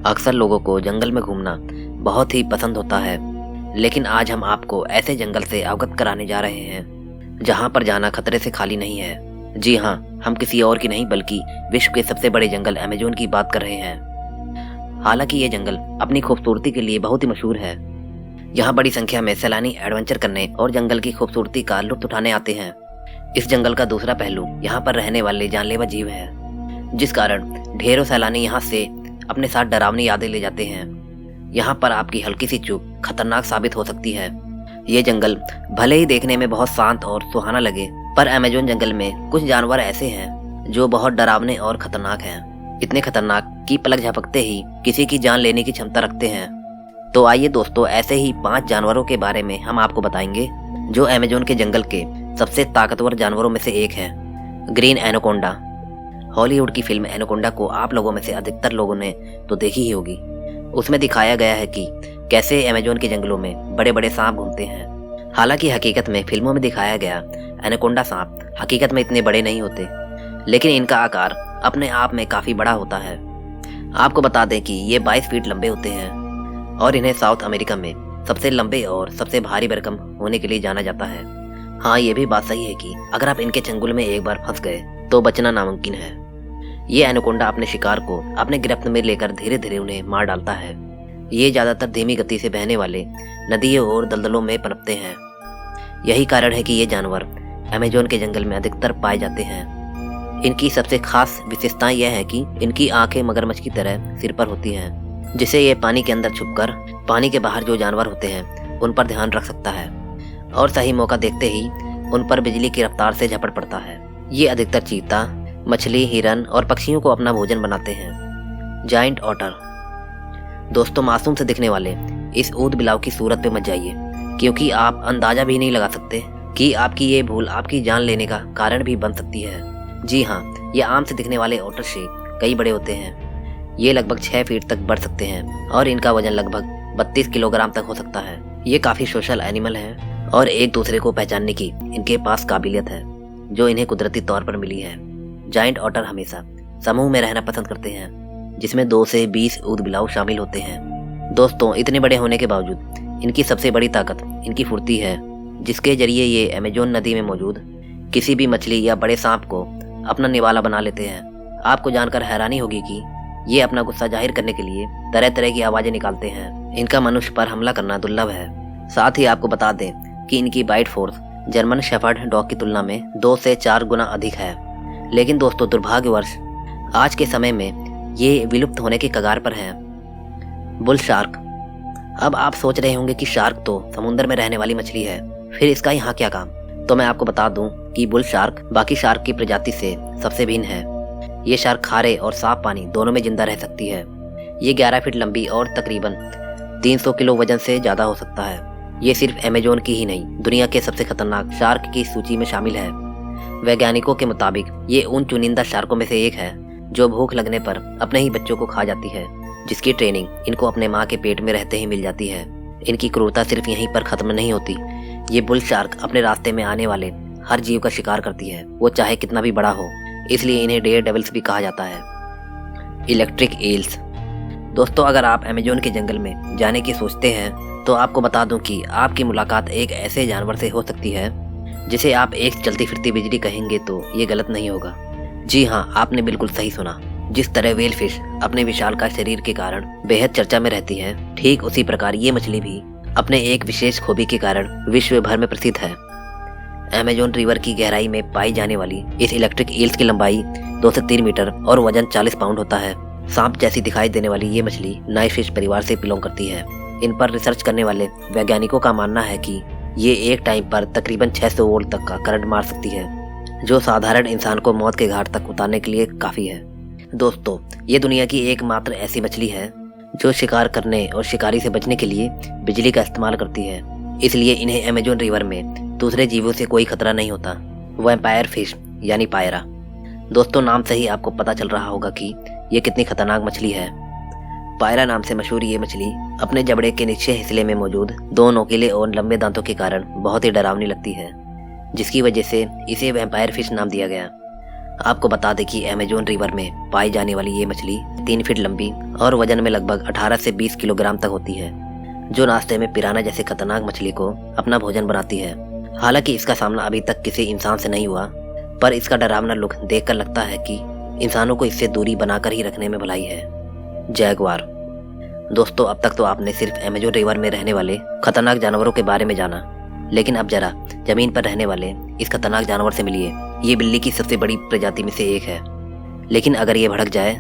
अक्सर लोगों को जंगल में घूमना बहुत ही पसंद होता है, लेकिन आज हम आपको ऐसे जंगल से अवगत कराने जा रहे हैं जहां पर जाना खतरे से खाली नहीं है। जी हाँ, हम किसी और की नहीं बल्कि विश्व के सबसे बड़े जंगल अमेज़न की बात कर रहे हैं। हालांकि ये जंगल अपनी खूबसूरती के लिए बहुत ही मशहूर है। यहाँ बड़ी संख्या में सैलानी एडवेंचर करने और जंगल की खूबसूरती का लुत्फ उठाने आते हैं। इस जंगल का दूसरा पहलू यहाँ पर रहने वाले जानलेवा जीव है, जिस कारण ढेरों सैलानी यहाँ से अपने साथ डरावनी यादें ले जाते हैं। यहाँ पर आपकी हल्की सी चूक खतरनाक साबित हो सकती है। ये जंगल भले ही देखने में बहुत शांत और सुहाना लगे, पर अमेज़न जंगल में कुछ जानवर ऐसे हैं जो बहुत डरावने और खतरनाक हैं। इतने खतरनाक कि पलक झपकते ही किसी की जान लेने की क्षमता रखते हैं। तो आइए दोस्तों, ऐसे ही 5 जानवरों के बारे में हम आपको बताएंगे जो अमेज़न के जंगल के सबसे ताकतवर जानवरों में से एक है, ग्रीन एनाकोंडा। हॉलीवुड की फिल्म एनाकोंडा को आप लोगों में से अधिकतर लोगों ने तो देखी ही होगी। उसमें दिखाया गया है कि कैसे अमेज़न के जंगलों में बड़े बड़े सांप घूमते हैं। हालांकि हकीकत में फिल्मों में दिखाया गया एनाकोंडा सांप हकीकत में इतने बड़े नहीं होते, लेकिन इनका आकार अपने आप में काफ़ी बड़ा होता है। आपको बता दें कि ये 22 फीट लंबे होते हैं और इन्हें साउथ अमेरिका में सबसे लंबे और सबसे भारी भरकम होने के लिए जाना जाता है। हाँ, ये भी बात सही है कि अगर आप इनके चंगुल में एक बार फंस गए तो बचना नामुमकिन है। ये एनाकोंडा अपने शिकार को अपने गिरफ्त में लेकर धीरे धीरे उन्हें मार डालता है। ये ज़्यादातर धीमी गति से बहने वाले नदियों और दलदलों में पनपते हैं। यही कारण है कि ये जानवर अमेज़न के जंगल में अधिकतर पाए जाते हैं। इनकी सबसे खास विशेषता यह है कि इनकी आंखें मगरमच्छ की तरह सिर पर होती हैं, जिससे ये पानी के अंदर छुपकर पानी के बाहर जो जानवर होते हैं उन पर ध्यान रख सकता है और सही मौका देखते ही उन पर बिजली की रफ्तार से झपट पड़ता है। ये अधिकतर चीता, मछली, हिरन और पक्षियों को अपना भोजन बनाते हैं। Giant otter. दोस्तों, मासूम से दिखने वाले इस ऊद बिलाव की सूरत पे मत जाइए, क्योंकि आप अंदाजा भी नहीं लगा सकते कि आपकी ये भूल आपकी जान लेने का कारण भी बन सकती है। जी हाँ, ये आम से दिखने वाले ऑटर से कई बड़े होते हैं। ये लगभग 6 फीट तक बढ़ सकते हैं और इनका वजन लगभग 32 किलोग्राम तक हो सकता है। ये काफ़ी सोशल एनिमल है और एक दूसरे को पहचानने की इनके पास काबिलियत है जो इन्हें कुदरती तौर पर मिली है। जायंट ऑटर हमेशा समूह में रहना पसंद करते हैं, जिसमें 2 से 20 ऊदबिलाव शामिल होते हैं। दोस्तों, इतने बड़े होने के बावजूद इनकी सबसे बड़ी ताकत इनकी फुर्ती है, जिसके जरिए ये अमेज़न नदी में मौजूद किसी भी मछली या बड़े सांप को अपना निवाला बना लेते हैं। आपको जानकर हैरानी होगी कि ये अपना गुस्सा जाहिर करने के लिए तरह तरह की आवाज़ें निकालते हैं। इनका मनुष्य पर हमला करना दुर्लभ है। साथ ही आपको बता दें कि इनकी bite force German shepherd dog की तुलना में 2 से 4 गुना अधिक है। लेकिन दोस्तों, दुर्भाग्यवश आज के समय में ये विलुप्त होने के कगार पर है। Bull shark. अब आप सोच रहे होंगे कि शार्क तो समुद्र में रहने वाली मछली है, फिर इसका यहाँ क्या काम? तो मैं आपको बता दूं कि बुल शार्क बाकी शार्क की प्रजाति से सबसे भिन्न है। ये शार्क खारे और साफ पानी दोनों में जिंदा रह सकती है। ये 11 फीट लंबी और तकरीबन 300 किलो वजन से ज़्यादा हो सकता है। ये सिर्फ अमेज़न की ही नहीं, दुनिया के सबसे खतरनाक शार्क की सूची में शामिल है। वैज्ञानिकों के मुताबिक ये उन चुनिंदा शार्कों में से एक है जो भूख लगने पर अपने ही बच्चों को खा जाती है, जिसकी ट्रेनिंग इनको अपने माँ के पेट में रहते ही मिल जाती है। इनकी क्रूरता सिर्फ यहीं पर खत्म नहीं होती। ये बुल शार्क अपने रास्ते में आने वाले हर जीव का शिकार करती है, वो चाहे कितना भी बड़ा हो। इसलिए इन्हें डेयर डेविल्स भी कहा जाता है। Electric eels. दोस्तों, अगर आप अमेज़न के जंगल में जाने की सोचते हैं तो आपको बता दूं कि आपकी मुलाकात एक ऐसे जानवर से हो सकती है जिसे आप एक चलती फिरती बिजली कहेंगे तो ये गलत नहीं होगा। जी हाँ, आपने बिल्कुल सही सुना। जिस तरह व्हेल फिश अपने विशालकाय शरीर के कारण बेहद चर्चा में रहती है, ठीक उसी प्रकार ये मछली भी अपने एक विशेष खूबी के कारण विश्व भर में प्रसिद्ध है। अमेज़न रिवर की गहराई में पाई जाने वाली इस इलेक्ट्रिक ईल्स की लंबाई 2 से 3 मीटर और वजन 40 पाउंड होता है। सांप जैसी दिखाई देने वाली ये मछली नाइफ फिश परिवार से बिलोंग करती है। इन पर रिसर्च करने वाले वैज्ञानिकों का मानना है कि ये एक टाइम पर तकरीबन 600 वोल्ट तक का करंट मार सकती है, जो साधारण इंसान को मौत के घाट तक उतारने के लिए काफ़ी है। दोस्तों, ये दुनिया की एकमात्र ऐसी मछली है जो शिकार करने और शिकारी से बचने के लिए बिजली का इस्तेमाल करती है। इसलिए इन्हें अमेज़न रिवर में दूसरे जीवों से कोई खतरा नहीं होता। वैम्पायर फिश यानी पायरा। दोस्तों, नाम से ही आपको पता चल रहा होगा कि ये कितनी खतरनाक मछली है। पायरा नाम से मशहूर ये मछली अपने जबड़े के निचले हिस्से में मौजूद 2 नोकीले और लंबे दांतों के कारण बहुत ही डरावनी लगती है, जिसकी वजह से इसे वैम्पायर फिश नाम दिया गया। आपको बता दें कि अमेजोन रिवर में पाई जाने वाली ये मछली 3 फीट लंबी और वजन में लगभग 18 से 20 किलोग्राम तक होती है, जो नाश्ते में पिराना जैसे खतरनाक मछली को अपना भोजन बनाती है। हालांकि इसका सामना अभी तक किसी इंसान से नहीं हुआ, पर इसका डरावना लुक देखकर लगता है कि इंसानों को इससे दूरी बनाकर ही रखने में भलाई है। जैगुआर। दोस्तों, अब तक तो आपने सिर्फ अमेजोन रिवर में रहने वाले खतरनाक जानवरों के बारे में जाना, लेकिन अब जरा जमीन पर रहने वाले इस खतरनाक जानवर से मिलिए। ये बिल्ली की सबसे बड़ी प्रजाति में से एक है, लेकिन अगर ये भड़क जाए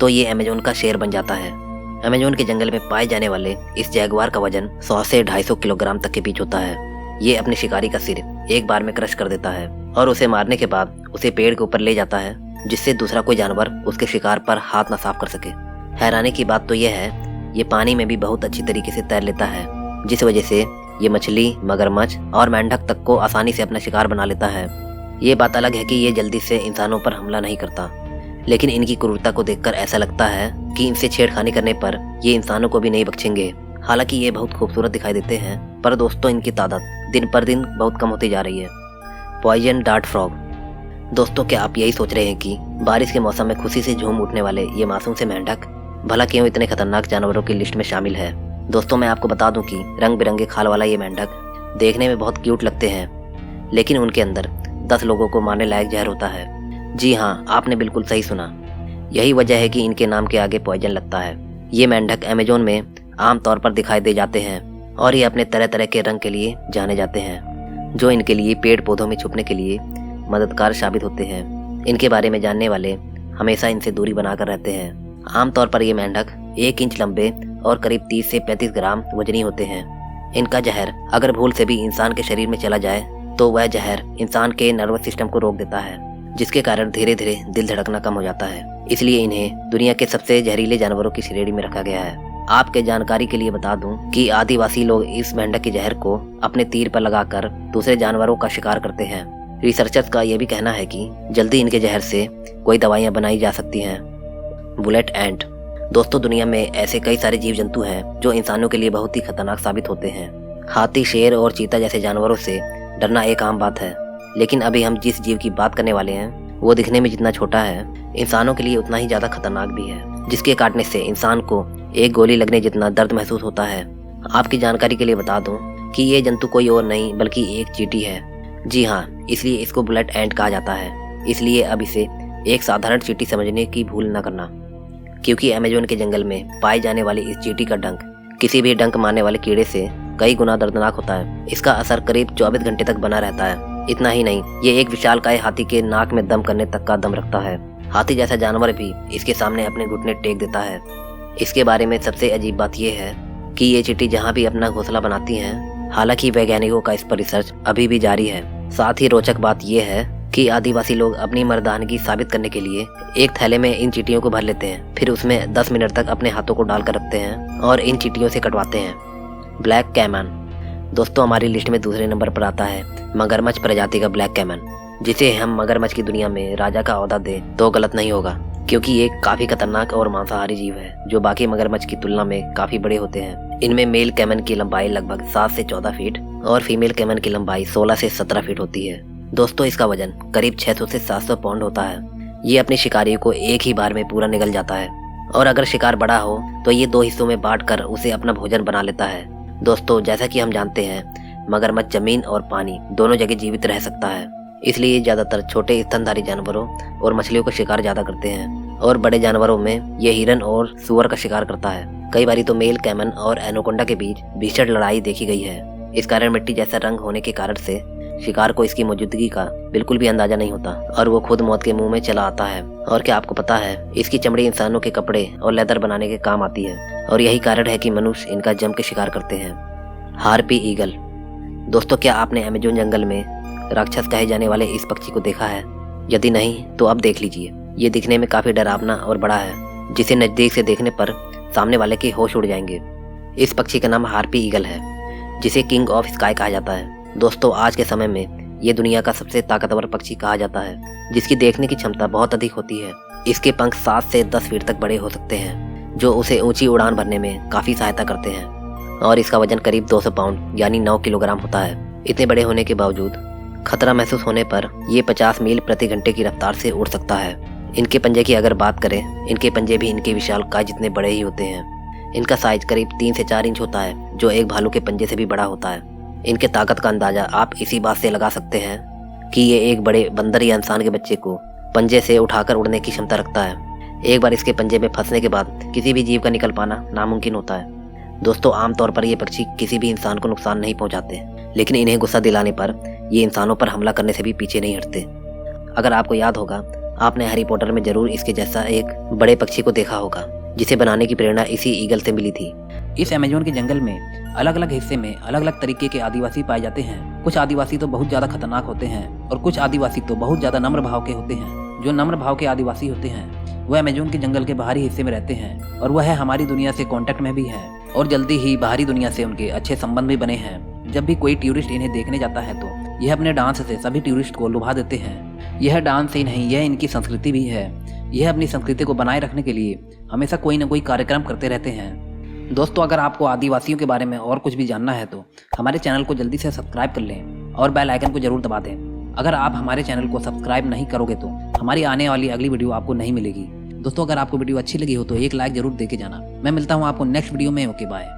तो ये अमेजोन का शेर बन जाता है। अमेजोन के जंगल में पाए जाने वाले इस जैगुआर का वजन 100 से 250 किलोग्राम तक के बीच होता है। ये अपने शिकारी का सिर एक बार में क्रश कर देता है और उसे मारने के बाद उसे पेड़ के ऊपर ले जाता है, जिससे दूसरा कोई जानवर उसके शिकार पर हाथ न साफ कर सके। हैरानी की बात तो यह है, ये पानी में भी बहुत अच्छी तरीके से तैर लेता है, जिस वजह से ये मछली, मगरमच्छ और मेंढक तक को आसानी से अपना शिकार बना लेता है। ये बात अलग है कि ये जल्दी से इंसानों पर हमला नहीं करता, लेकिन इनकी क्रूरता को देखकर ऐसा लगता है कि इनसे छेड़खानी करने पर ये इंसानों को भी नहीं बख्शेंगे। हालांकि ये बहुत खूबसूरत दिखाई देते हैं, पर दोस्तों इनकी तादाद दिन पर दिन बहुत कम होती जा रही है। Poison dart frog. दोस्तों, क्या आप यही सोच रहे हैं कि बारिश के मौसम में खुशी से झूम उठने वाले ये मासूम से मेंढक भला क्यों इतने खतरनाक जानवरों की लिस्ट में शामिल है? दोस्तों, मैं आपको बता दूं कि रंग बिरंगे खाल वाला ये मेंढक देखने में बहुत क्यूट लगते हैं, लेकिन उनके अंदर 10 लोगों को मारने लायक जहर होता है। जी हाँ, आपने बिल्कुल सही सुना। यही वजह है कि इनके नाम के आगे पॉइजन लगता है। ये मेंढक अमेजोन में आम तौर पर दिखाई दे जाते हैं और ये अपने तरह तरह के रंग के लिए जाने जाते हैं, जो इनके लिए पेड़ पौधों में छुपने के लिए मददगार साबित होते हैं। इनके बारे में जानने वाले हमेशा इनसे दूरी बनाकर रहते हैं। आमतौर पर ये मेंढक 1 इंच लंबे और करीब 30 से 35 ग्राम वजनी होते हैं। इनका जहर अगर भूल से भी इंसान के शरीर में चला जाए तो वह जहर इंसान के नर्वस सिस्टम को रोक देता है, जिसके कारण धीरे धीरे दिल धड़कना कम हो जाता है। इसलिए इन्हें दुनिया के सबसे जहरीले जानवरों की श्रेणी में रखा गया है। आपके जानकारी के लिए बता दूं कि आदिवासी लोग इस मेंढक के जहर को अपने तीर पर लगाकर दूसरे जानवरों का शिकार करते हैं। रिसर्चर्स का यह भी कहना है कि जल्दी इनके जहर से कोई दवाइयां बनाई जा सकती हैं। बुलेट एंट। दोस्तों, दुनिया में ऐसे कई सारे जीव जंतु हैं जो इंसानों के लिए बहुत ही खतरनाक साबित होते हैं। हाथी, शेर और चीता जैसे जानवरों से डरना एक आम बात है, लेकिन अभी हम जिस जीव की बात करने वाले हैं वो दिखने में जितना छोटा है, इंसानों के लिए उतना ही ज्यादा खतरनाक भी है, जिसके काटने से इंसान को एक गोली लगने जितना दर्द महसूस होता है। आपकी जानकारी के लिए बता दूं कि ये जंतु कोई और नहीं बल्कि एक चींटी है। जी हाँ, इसलिए इसको बुलेट एंट कहा जाता है। इसलिए अब इसे एक साधारण चींटी समझने की भूल न करना, क्योंकि अमेजोन के जंगल में पाई जाने वाली इस चींटी का डंक किसी भी डंक मारने वाले कीड़े से कई गुना दर्दनाक होता है। इसका असर करीब 24 घंटे तक बना रहता है। इतना ही नहीं, ये एक विशालकाय हाथी के नाक में दम करने तक का दम रखता है। हाथी जैसा जानवर भी इसके सामने अपने घुटने टेक देता है। इसके बारे में सबसे अजीब बात यह है कि ये चींटी जहाँ भी अपना घोंसला बनाती हैं, हालांकि वैज्ञानिकों का इस पर रिसर्च अभी भी जारी है। साथ ही रोचक बात यह है कि आदिवासी लोग अपनी मर्दानगी साबित करने के लिए एक थैले में इन चींटियों को भर लेते हैं, फिर उसमें 10 मिनट तक अपने हाथों को डालकर रखते हैं और इन चींटियों से कटवाते हैं। Black caiman. दोस्तों, हमारी लिस्ट में दूसरे नंबर पर आता है मगरमच्छ प्रजाति का ब्लैक कैमन, जिसे हम मगरमच्छ की दुनिया में राजा का ओहदा दे तो गलत नहीं होगा, क्योंकि ये काफी खतरनाक और मांसाहारी जीव है जो बाकी मगरमच्छ की तुलना में काफी बड़े होते हैं। इनमें मेल कैमन की लंबाई लगभग 7 से 14 फीट और फीमेल कैमन की लंबाई 16 से 17 फीट होती है। दोस्तों, इसका वजन करीब 600 से 700 पाउंड होता है। ये अपने शिकारी को एक ही बार में पूरा निगल जाता है और अगर शिकार बड़ा हो तो ये 2 हिस्सों में बांटकर उसे अपना भोजन बना लेता है। दोस्तों, जैसा कि हम जानते हैं, मगरमच्छ जमीन और पानी दोनों जगह जीवित रह सकता है, इसलिए ज्यादातर छोटे स्तनधारी जानवरों और मछलियों का शिकार ज्यादा करते हैं और बड़े जानवरों में ये हिरन और सुअर का शिकार करता है। कई बारी तो मेल कैमन और एनाकोंडा के बीच भीषण लड़ाई देखी गई है। इस कारण मिट्टी जैसा रंग होने के कारण से शिकार को इसकी मौजूदगी का बिल्कुल भी अंदाजा नहीं होता और वो खुद मौत के मुंह में चला आता है। और क्या आपको पता है, इसकी चमड़ी इंसानों के कपड़े और लेदर बनाने के काम आती है और यही कारण है कि मनुष्य इनका जम के शिकार करते हैं। Harpy eagle. दोस्तों, क्या आपने अमेजोन जंगल में राक्षस कहे जाने वाले इस पक्षी को देखा है? यदि नहीं तो अब देख लीजिए। ये दिखने में काफी डरावना और बड़ा है, जिसे नजदीक से देखने पर सामने वाले के होश उड़ जाएंगे। इस पक्षी का नाम हार्पी ईगल है, जिसे किंग ऑफ स्काई कहा जाता है। दोस्तों, आज के समय में ये दुनिया का सबसे ताकतवर पक्षी कहा जाता है, जिसकी देखने की क्षमता बहुत अधिक होती है। इसके पंख 7 से 10 फीट तक बड़े हो सकते हैं, जो उसे ऊंची उड़ान भरने में काफी सहायता करते हैं और इसका वजन करीब 200 पाउंड यानी 9 किलोग्राम होता है। इतने बड़े होने के बावजूद खतरा महसूस होने पर ये 50 मील प्रति घंटे की रफ्तार से उड़ सकता है। इनके पंजे की अगर बात करें, इनके पंजे भी इनके विशालकाय जितने बड़े ही होते हैं। इनका साइज करीब 3 से 4 इंच होता है, जो एक भालू के पंजे से भी बड़ा होता है। इनके ताकत का अंदाजा आप इसी बात से लगा सकते हैं कि ये एक बड़े बंदर या इंसान के बच्चे को पंजे से उठाकर उड़ने की क्षमता रखता है। एक बार इसके पंजे में फंसने के बाद किसी भी जीव का निकल पाना नामुमकिन होता है। दोस्तों, आमतौर पर ये पक्षी किसी भी इंसान को नुकसान नहीं पहुंचाते, लेकिन इन्हें गुस्सा दिलाने पर ये इंसानों पर हमला करने से भी पीछे नहीं हटते। अगर आपको याद होगा, आपने हैरी पॉटर में जरूर इसके जैसा एक बड़े पक्षी को देखा होगा, जिसे बनाने की प्रेरणा इसी ईगल से मिली थी। इस अमेज़न के जंगल में अलग अलग हिस्से में अलग अलग तरीके के आदिवासी पाए जाते हैं। कुछ आदिवासी तो बहुत ज़्यादा खतरनाक होते हैं और कुछ आदिवासी तो बहुत ज़्यादा नम्र भाव के होते हैं। जो नम्र भाव के आदिवासी होते हैं वह अमेज़न के जंगल के बाहरी हिस्से में रहते हैं और वह हमारी दुनिया से कांटेक्ट में भी है और जल्दी ही बाहरी दुनिया से उनके अच्छे संबंध भी बने हैं। जब भी कोई टूरिस्ट इन्हें देखने जाता है तो यह अपने डांस से सभी टूरिस्ट को लुभा देते हैं। यह डांस ही नहीं, यह इनकी संस्कृति भी है। यह अपनी संस्कृति को बनाए रखने के लिए हमेशा कोई न कोई कार्यक्रम करते रहते हैं। दोस्तों, अगर आपको आदिवासियों के बारे में और कुछ भी जानना है तो हमारे चैनल को जल्दी से सब्सक्राइब कर लें और बेल आइकन को जरूर दबा दें। अगर आप हमारे चैनल को सब्सक्राइब नहीं करोगे तो हमारी आने वाली अगली वीडियो आपको नहीं मिलेगी। दोस्तों, अगर आपको वीडियो अच्छी लगी हो तो एक लाइक जरूर देके जाना। मैं मिलता हूँ आपको नेक्स्ट वीडियो में। Okay, bye.